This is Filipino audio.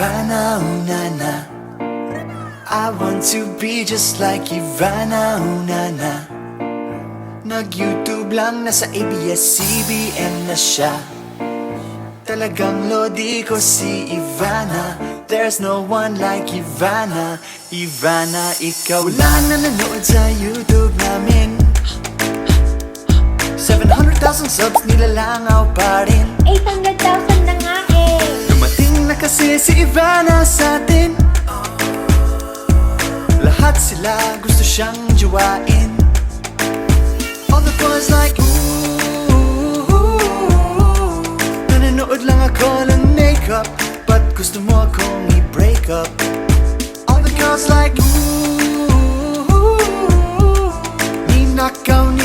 Ivana, ooh na na. I want to be just like Ivana, ooh na na. Nag-YouTube lang, nasa ABS-CBN na siya. Talagang lodi ko si Ivana. There's no one like Ivana. Ivana, ikaw lang nanonood sa YouTube namin. 700,000 subs, nilalangaw pa rin. 800,000 na nga eh. Dumating na kasi si Ivana sa atin. Lahat sila gusto siyang jowain. All the boys like ooh, nanonood lang ako ng makeup, but gusto mo akong i-break up. All the girls like ooh, ninakaw niya